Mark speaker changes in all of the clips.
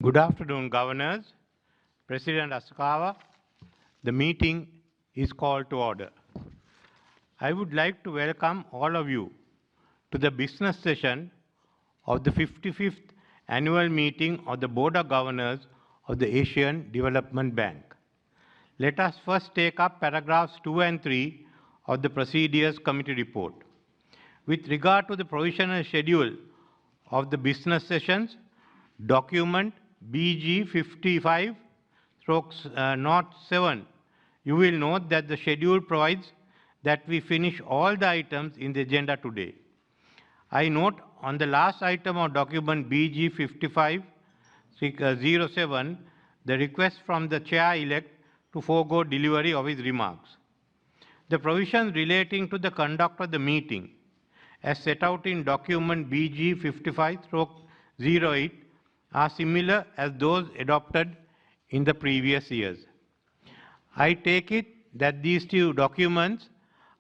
Speaker 1: Good afternoon, Governors. President Asakawa, the meeting is called to order. I would like to welcome all of you to the business session of the 55th annual meeting of the Board of Governors of the Asian Development Bank. Let us first take up paragraphs 2 and 3 of the Procedures Committee report. With regard to the provisional schedule of the business sessions, document BG 55/07, you will note that the schedule provides that we finish all the items in the agenda today. I note on the last item of document BG 55/07, the request from the chair-elect to forego delivery of his remarks. The provisions relating to the conduct of the meeting, as set out in document BG 55/08, are similar as those adopted in the previous years. I take it that these two documents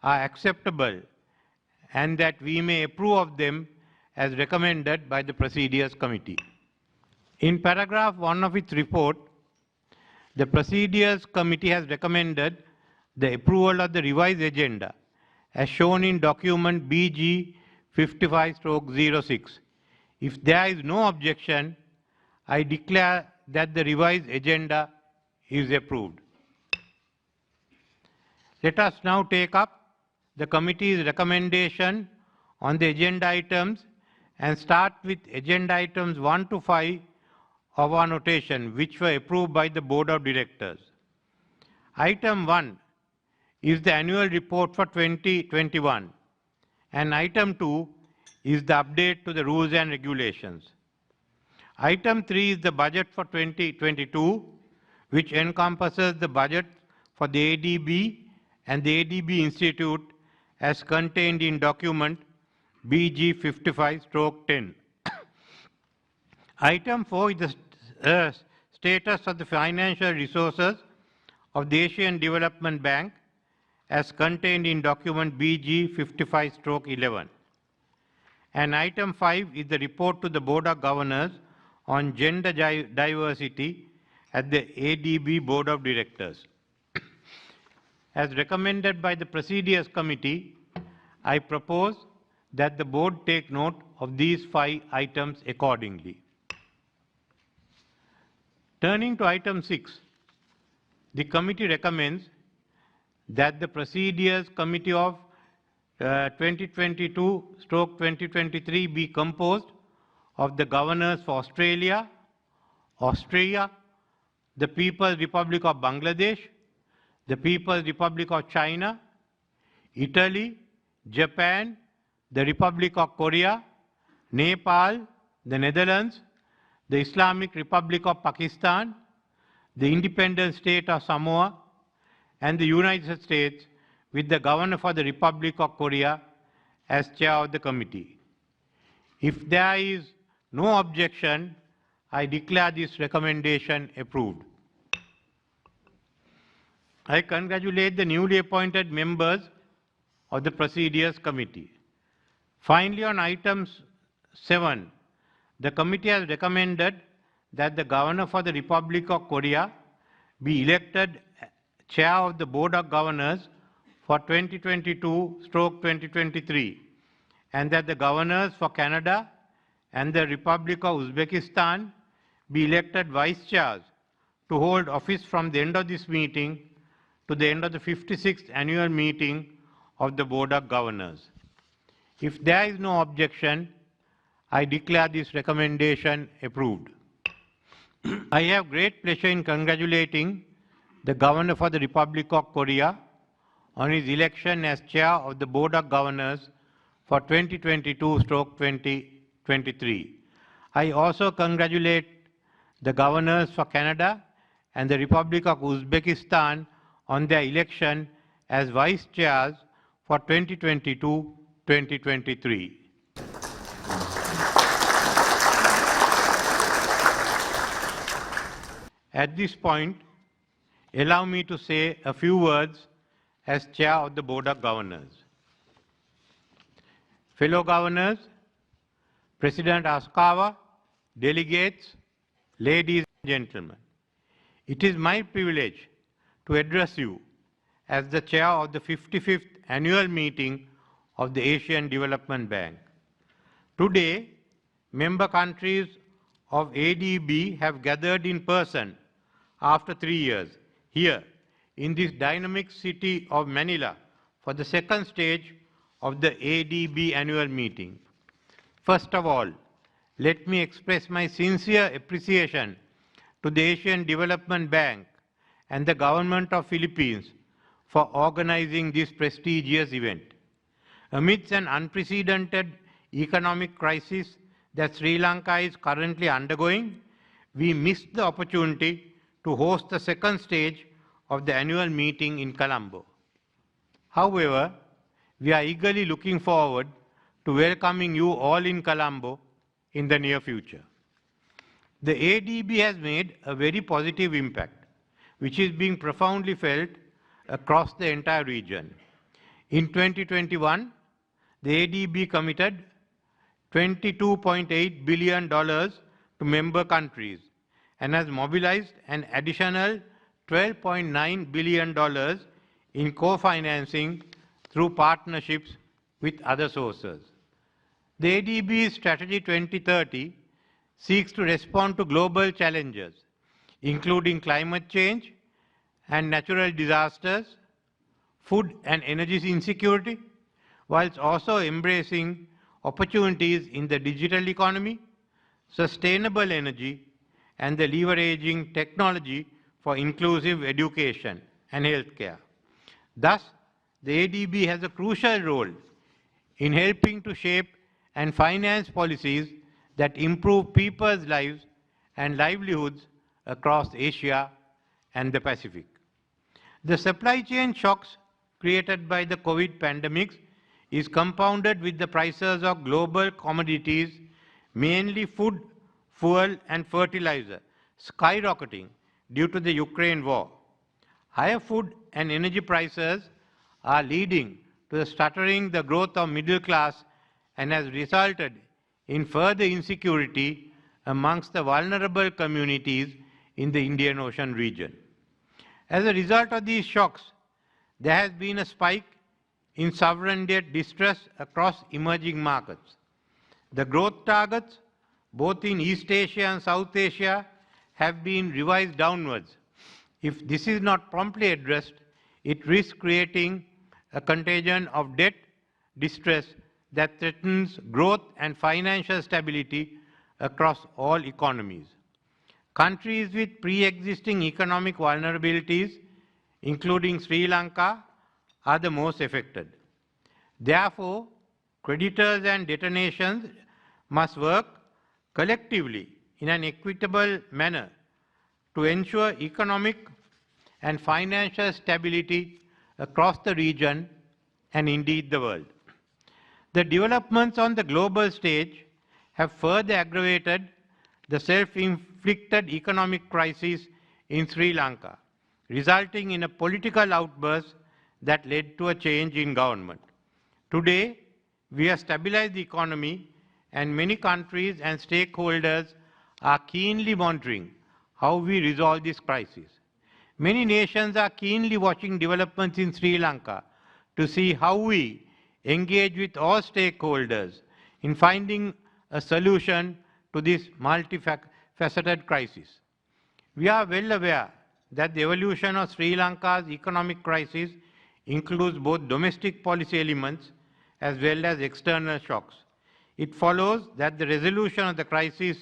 Speaker 1: are acceptable and that we may approve of them as recommended by the Procedures Committee. In paragraph 1 of its report, the Procedures Committee has recommended the approval of the revised agenda as shown in document BG 55/06. If there is no objection, I declare that the revised agenda is approved. Let us now take up the committee's recommendation on the agenda items and start with agenda items 1 to 5 of our notation, which were approved by the Board of Directors. Item 1 is the annual report for 2021, and item 2 is the update to the rules and regulations. Item 3 is the budget for 2022, which encompasses the budget for the ADB and the ADB Institute as contained in document BG 55/10. Item 4 is the status of the financial resources of the Asian Development Bank as contained in document BG 55/11. And item 5 is the report to the Board of Governors on gender diversity at the ADB Board of Directors. As recommended by the Procedures Committee, I propose that the Board take note of these 5 items accordingly. Turning to item 6, the committee recommends that the Procedures Committee of 2022/2023 be composed of the governors for Australia, Austria, the People's Republic of Bangladesh, the People's Republic of China, Italy, Japan, the Republic of Korea, Nepal, the Netherlands, the Islamic Republic of Pakistan, the independent state of Samoa, and the United States, with the Governor for the Republic of Korea as chair of the committee. If there is no objection, I declare this recommendation approved. I congratulate the newly appointed members of the Procedures Committee. Finally, on item 7, the committee has recommended that the Governor for the Republic of Korea be elected chair of the Board of Governors for 2022/2023, and that the governors for Canada and the Republic of Uzbekistan be elected vice chairs to hold office from the end of this meeting to the end of the 56th annual meeting of the Board of Governors. If there is no objection, I declare this recommendation approved. I have great pleasure in congratulating the Governor for the Republic of Korea on his election as chair of the Board of Governors for 2022/2023. I also congratulate the governors for Canada and the Republic of Uzbekistan on their election as vice chairs for 2022/2023. At this point, allow me to say a few words as chair of the Board of Governors. Fellow governors, President Asakawa, delegates, ladies and gentlemen, it is my privilege to address you as the chair of the 55th annual meeting of the Asian Development Bank. Today, member countries of ADB have gathered in person after 3 years here in this dynamic city of Manila for the second stage of the ADB annual meeting. First of all, let me express my sincere appreciation to the Asian Development Bank and the Government of Philippines for organizing this prestigious event. Amidst an unprecedented economic crisis that Sri Lanka is currently undergoing, we missed the opportunity to host the second stage of the annual meeting in Colombo. However, we are eagerly looking forward to welcoming you all in Colombo in the near future. The ADB has made a very positive impact, which is being profoundly felt across the entire region. In 2021, the ADB committed $22.8 billion to member countries and has mobilized an additional $12.9 billion in co-financing through partnerships with other sources. The ADB's Strategy 2030 seeks to respond to global challenges, including climate change and natural disasters, food and energy insecurity, whilst also embracing opportunities in the digital economy, sustainable energy, and the leveraging technology for inclusive education and healthcare. Thus, the ADB has a crucial role in helping to shape and finance policies that improve people's lives and livelihoods across Asia and the Pacific. The supply chain shocks created by the COVID pandemic is compounded with the prices of global commodities, mainly food, fuel, and fertilizer, skyrocketing due to the Ukraine war. Higher food and energy prices are leading to the stuttering the growth of middle class and has resulted in further insecurity amongst the vulnerable communities in the Indian Ocean region. As a result of these shocks, there has been a spike in sovereign debt distress across emerging markets. The growth targets, both in East Asia and South Asia, have been revised downwards. If this is not promptly addressed, it risks creating a contagion of debt distress that threatens growth and financial stability across all economies. Countries with pre-existing economic vulnerabilities, including Sri Lanka, are the most affected. Therefore, creditors and debtor nations must work collectively in an equitable manner to ensure economic and financial stability across the region and indeed the world. The developments on the global stage have further aggravated the self-inflicted economic crisis in Sri Lanka, resulting in a political outburst that led to a change in government. Today, we have stabilized the economy and many countries and stakeholders are keenly monitoring how we resolve this crisis. Many nations are keenly watching developments in Sri Lanka to see how we engage with all stakeholders in finding a solution to this multifaceted crisis. We are well aware that the evolution of Sri Lanka's economic crisis includes both domestic policy elements as well as external shocks. It follows that the resolution of the crisis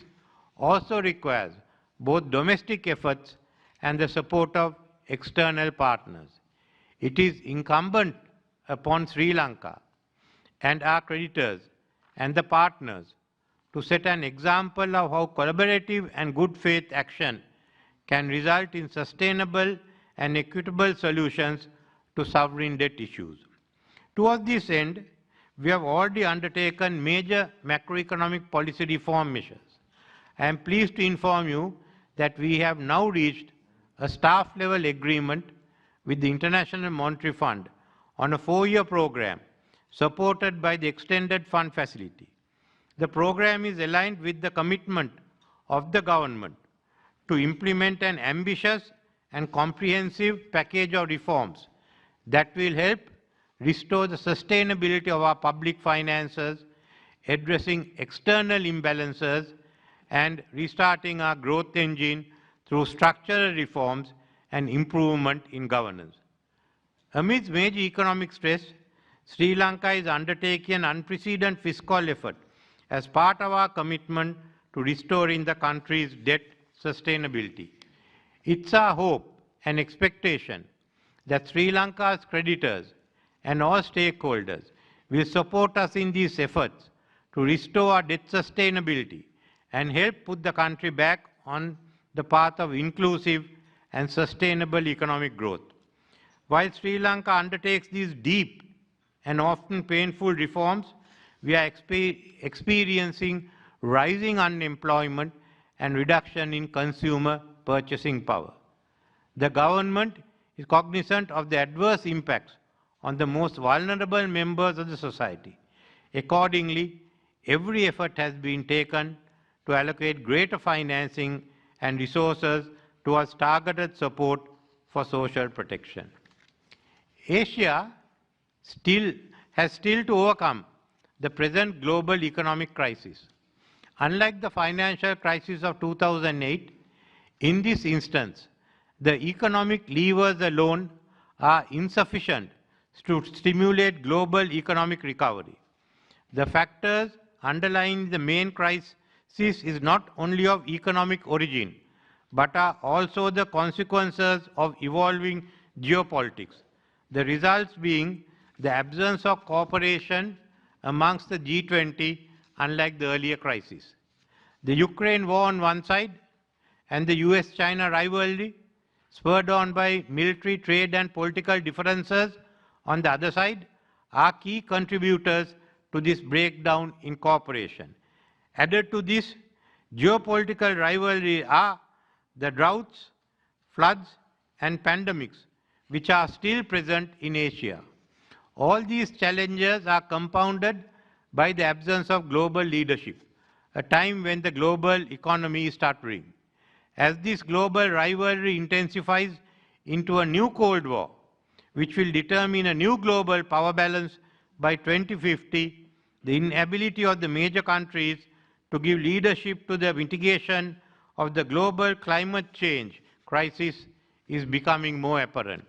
Speaker 1: also requires both domestic efforts and the support of external partners. It is incumbent upon Sri Lanka and our creditors and the partners to set an example of how collaborative and good faith action can result in sustainable and equitable solutions to sovereign debt issues. Towards this end, we have already undertaken major macroeconomic policy reform measures. I am pleased to inform you that we have now reached a staff-level agreement with the International Monetary Fund on a 4-year program supported by the Extended Fund Facility. The program is aligned with the commitment of the government to implement an ambitious and comprehensive package of reforms that will help restore the sustainability of our public finances, addressing external imbalances, and restarting our growth engine through structural reforms and improvement in governance. Amidst major economic stress, Sri Lanka is undertaking an unprecedented fiscal effort as part of our commitment to restoring the country's debt sustainability. It's our hope and expectation that Sri Lanka's creditors and all stakeholders will support us in these efforts to restore our debt sustainability and help put the country back on the path of inclusive and sustainable economic growth. While Sri Lanka undertakes these deep and often painful reforms, we are experiencing rising unemployment and reduction in consumer purchasing power. The government is cognizant of the adverse impacts on the most vulnerable members of the society. Accordingly, every effort has been taken to allocate greater financing and resources towards targeted support for social protection. Asia has still to overcome the present global economic crisis. Unlike the financial crisis of 2008, in this instance, the economic levers alone are insufficient to stimulate global economic recovery. The factors underlying the main crisis is not only of economic origin, but are also the consequences of evolving geopolitics. The results being the absence of cooperation amongst the G20, unlike the earlier crisis. The Ukraine war on one side and the US-China rivalry, spurred on by military, trade and political differences on the other side, are key contributors to this breakdown in cooperation. Added to this geopolitical rivalry are the droughts, floods and pandemics which are still present in Asia. All these challenges are compounded by the absence of global leadership, a time when the global economy is stuttering. As this global rivalry intensifies into a new Cold War, which will determine a new global power balance by 2050, the inability of the major countries to give leadership to the mitigation of the global climate change crisis is becoming more apparent.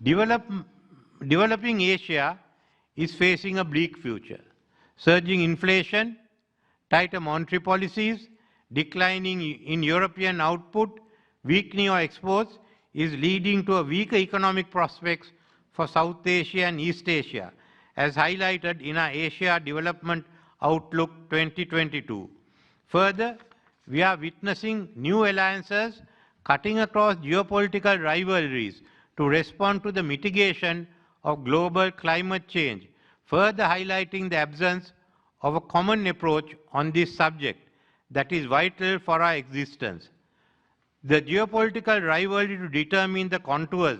Speaker 1: Developing Asia is facing a bleak future. Surging inflation, tighter monetary policies, declining in European output, weakening of exports is leading to a weaker economic prospects for South Asia and East Asia, as highlighted in our Asia Development Outlook 2022. Further, we are witnessing new alliances cutting across geopolitical rivalries to respond to the mitigation of global climate change, further highlighting the absence of a common approach on this subject that is vital for our existence. The geopolitical rivalry to determine the contours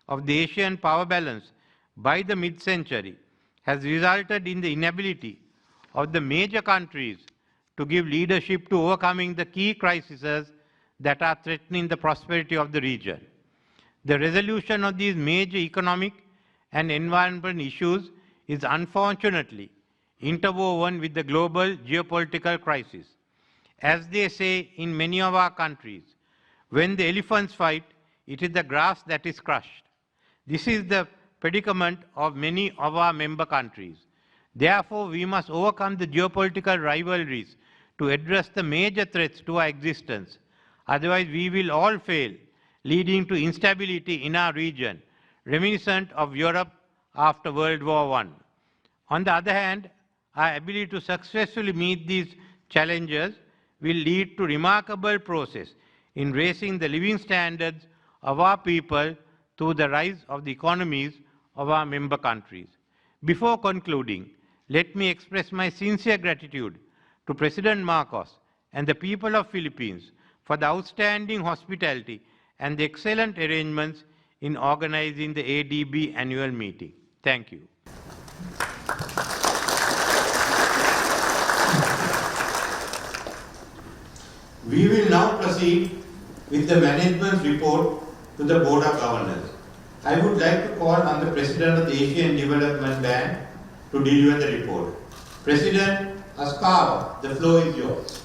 Speaker 1: of the Asian power balance by the mid-century has resulted in the inability of the major countries to give leadership to overcoming the key crises that are threatening the prosperity of the region. The resolution of these major economic and environmental issues is unfortunately interwoven with the global geopolitical crisis. As they say in many of our countries, when the elephants fight, it is the grass that is crushed. This is the predicament of many of our member countries. Therefore, we must overcome the geopolitical rivalries to address the major threats to our existence. Otherwise, we will all fail, leading to instability in our region, reminiscent of Europe after World War I. On the other hand, our ability to successfully meet these challenges will lead to remarkable progress in raising the living standards of our people through the rise of the economies of our member countries. Before concluding, let me express my sincere gratitude to President Marcos and the people of Philippines for the outstanding hospitality and the excellent arrangements in organizing the ADB annual meeting. Thank you. We will now proceed with the management's report to the Board of Governors. I would like to call on the President of the Asian Development Bank to deliver the report. President Askar, the floor is yours.